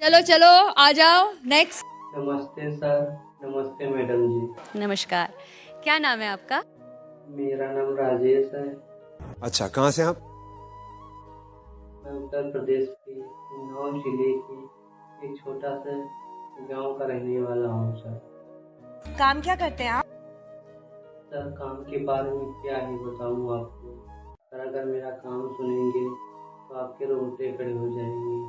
चलो चलो आ जाओ नेक्स्ट। नमस्ते सर। नमस्ते मैडम जी। नमस्कार, क्या नाम है आपका? मेरा नाम राजेश है। अच्छा, कहाँ से आप? मैं उत्तर प्रदेश के उन्नाव जिले की एक छोटा सा गांव का रहने वाला हूँ सर। काम क्या करते हैं आप? सर काम के बारे में क्या ही बताऊँ आपको। सर अगर मेरा काम सुनेंगे तो आपके रोंगटे खड़े हो जाएंगे,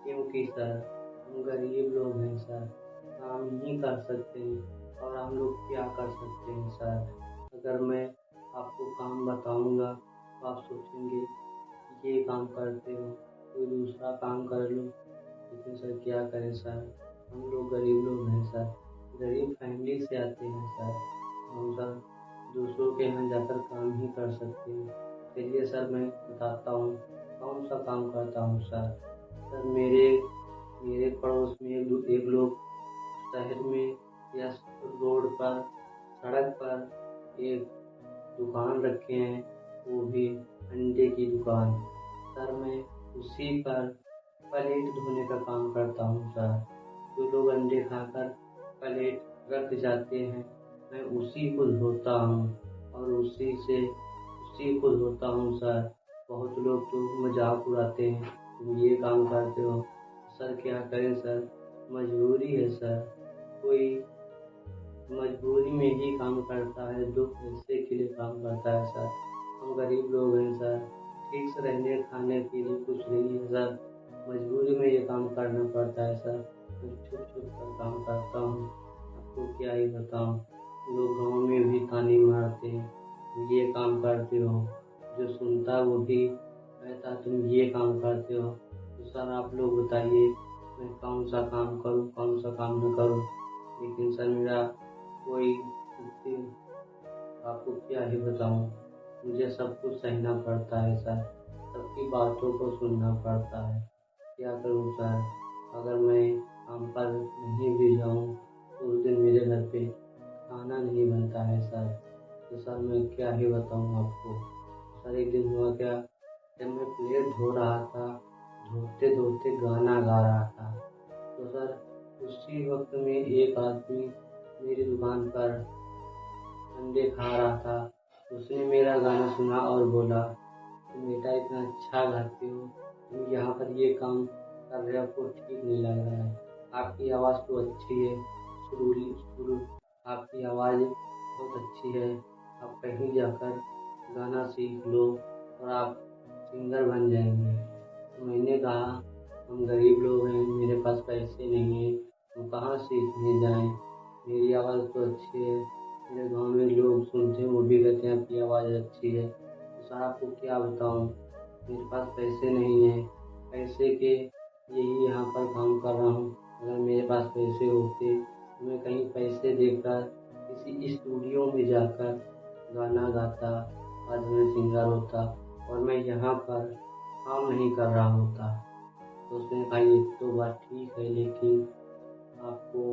क्योंकि सर हम गरीब लोग हैं सर, काम नहीं कर सकते हैं और हम लोग क्या कर सकते हैं सर। अगर मैं आपको काम बताऊंगा तो आप सोचेंगे ये काम करते हो, कोई दूसरा काम कर लो, लेकिन सर क्या करें सर, हम लोग गरीब लोग हैं सर, गरीब फैमिली से आते हैं सर। हम सर दूसरों के यहाँ जाकर काम ही कर सकते हैं। चलिए सर मैं बताता हूँ कौन सा काम करता हूँ सर। सर मेरे मेरे पड़ोस में एक लोग शहर में या रोड पर, सड़क पर एक दुकान रखे हैं, वो भी अंडे की दुकान। सर मैं उसी पर प्लेट धोने का काम करता हूँ सर। जो लोग अंडे खाकर प्लेट रख जाते हैं, मैं उसी को धोता हूँ और उसी को धोता हूँ सर। बहुत लोग तो मजाक उड़ाते हैं, तुम ये काम करते हो। सर क्या करें सर, मजबूरी है सर। कोई मजबूरी में ही काम करता है, दो पैसे के लिए काम करता है सर। हम गरीब लोग हैं सर, ठीक से रहने खाने के लिए कुछ नहीं है सर, मजबूरी में ये काम करना पड़ता है सर। मैं छुप छुप कर काम करता हूँ, आपको क्या ही बताऊँ। लोग गाँव में भी ताने मारते हैं, तुम ये काम करते हो। जो सुनता है वो भी कहता तुम ये काम करते हो। तो सर आप लोग बताइए मैं कौन सा काम करूँ, कौन सा काम न करूँ। लेकिन सर मेरा कोई आपको क्या ही बताऊँ, मुझे सब कुछ सहना पड़ता है सर, सबकी बातों को सुनना पड़ता है। क्या करूँ सर, अगर मैं काम पर नहीं भी जाऊँ तो उस दिन मेरे घर पे खाना नहीं बनता है सर। तो सर मैं क्या ही बताऊँ आपको। सर एक दिन हुआ क्या, जब मैं प्लेट धो रहा था, धोते धोते गाना गा रहा था, तो सर उसी वक्त में एक आदमी मेरी दुकान पर अंडे खा रहा था। उसने मेरा गाना सुना और बोला तुम बेटा इतना अच्छा गाते हो, तुम यहाँ पर ये काम कर रहे हो, आपको ठीक नहीं लग रहा है। आपकी आवाज़ तो अच्छी है, सुरीली आपकी आवाज़ बहुत अच्छी है, आप कहीं जाकर गाना सीख लो और आप सिंगर बन जाएंगे। तो मैंने कहा हम गरीब लोग हैं, मेरे पास पैसे नहीं हैं, हम कहाँ सीखने जाएं, मेरी आवाज़ तो अच्छी है, मेरे गांव में लोग सुनते हैं वो भी कहते हैं आपकी आवाज़ अच्छी है। तो सर आपको क्या बताऊं, मेरे पास पैसे नहीं हैं, पैसे के यही यहाँ पर काम कर रहा हूँ। अगर मेरे पास पैसे होते तो मैं कहीं पैसे देकर किसी स्टूडियो में जाकर गाना गाता, आज मैं सिंगर होता और मैं यहाँ पर काम नहीं कर रहा होता। तो उसने कहा ये तो बात ठीक है, लेकिन आपको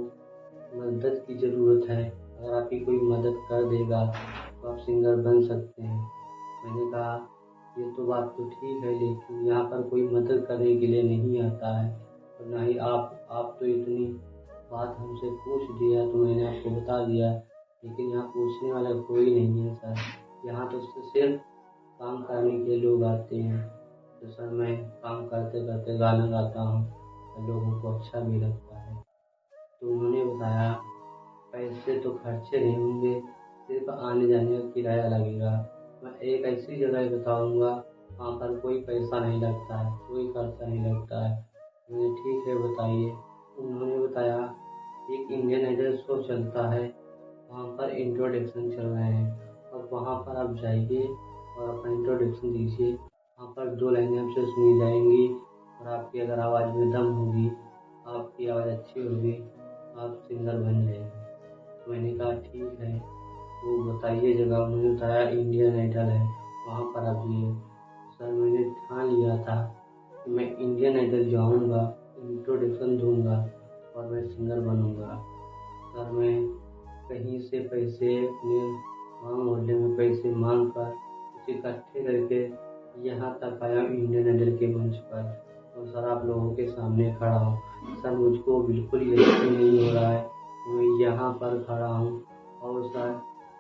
मदद की ज़रूरत है, अगर आपकी कोई मदद कर देगा तो आप सिंगर बन सकते हैं। मैंने कहा ये तो बात तो ठीक है, लेकिन यहाँ पर कोई मदद करने के लिए नहीं आता है और ना ही आप तो इतनी बात हमसे पूछ दिया तो मैंने आपको बता दिया, लेकिन यहाँ पूछने वाला कोई नहीं है सर। यहाँ तो सिर्फ काम करने के लोग आते हैं। तो सर मैं काम करते करते गाना गाता हूँ और लोगों को अच्छा भी लगता है। तो उन्होंने बताया पैसे तो खर्चे नहीं होंगे, सिर्फ आने जाने का किराया लगेगा। मैं एक ऐसी जगह बताऊंगा वहाँ पर कोई पैसा नहीं लगता है, कोई खर्चा नहीं लगता है। मैंने ठीक है बताइए। उन्होंने बताया एक इंडियन आइडल शो चलता है, वहाँ पर इंट्रोडक्शन चल रहे हैं और वहाँ पर आप जाइए और अपना इंट्रोडक्शन दीजिए। वहाँ पर 2 लाइनें आपसे सुनी जाएंगी और आपकी अगर आवाज़ में दम होगी, आपकी आवाज़ अच्छी होगी, आप सिंगर बन जाएंगे। मैंने कहा ठीक है, वो बताइए जगह। उन्होंने बताया इंडियन आइडल है, वहाँ पर आप जाइए। सर मैंने ठान लिया था कि मैं इंडियन आइडल जाऊँगा, इंट्रोडक्शन दूँगा और मैं सिंगर बनूँगा। सर मैं कहीं से पैसे अपने गाँव मोहल्ले में पैसे मांग कर उसे इकट्ठे करके यहाँ तक आया इंडियन आइडल के मंच पर, और सर आप लोगों के सामने खड़ा हूँ। सर मुझको बिल्कुल यकीन नहीं हो रहा है कि मैं यहाँ पर खड़ा हूँ। और सर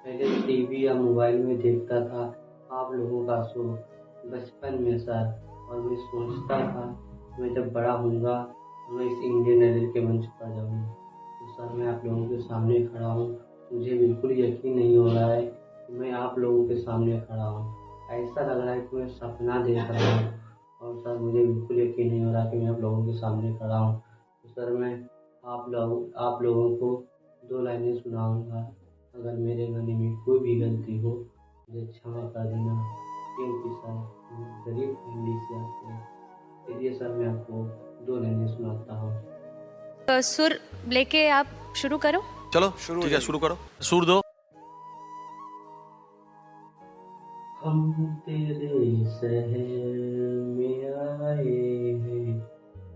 पहले टीवी या मोबाइल में देखता था आप लोगों का शो बचपन में सर, और मैं सोचता था मैं जब बड़ा होऊंगा तो मैं इस इंडियन आइडल के मंच पर जाऊँगा। तो सर मैं आप लोगों के सामने खड़ा हूँ, मुझे बिल्कुल यकीन नहीं हो रहा है कि मैं आप लोगों के सामने खड़ा हूँ। ऐसा लग रहा है कि मैं सपना देख रहा हूँ। और सर मुझे बिल्कुल यकीन नहीं हो रहा कि मैं आप लोगों के सामने खड़ा हूँ। तो सर मैं आप लोगों को 2 लाइनें सुनाऊंगा। अगर मेरे गाने में कोई भी गलती हो मुझे क्षमा कर देना, क्योंकि सर हम गरीब फैमिली से आते हैं। चलिए सर मैं आपको 2 लाइनें सुनाता हूँ। सुर लेके आप शुरू करो। चलो ठीक है, शुरू करो, सुर दो। हम तेरे शहर में आए हैं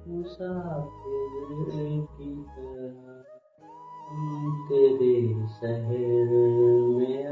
मुसाफिर की तरह। हम तेरे शहर में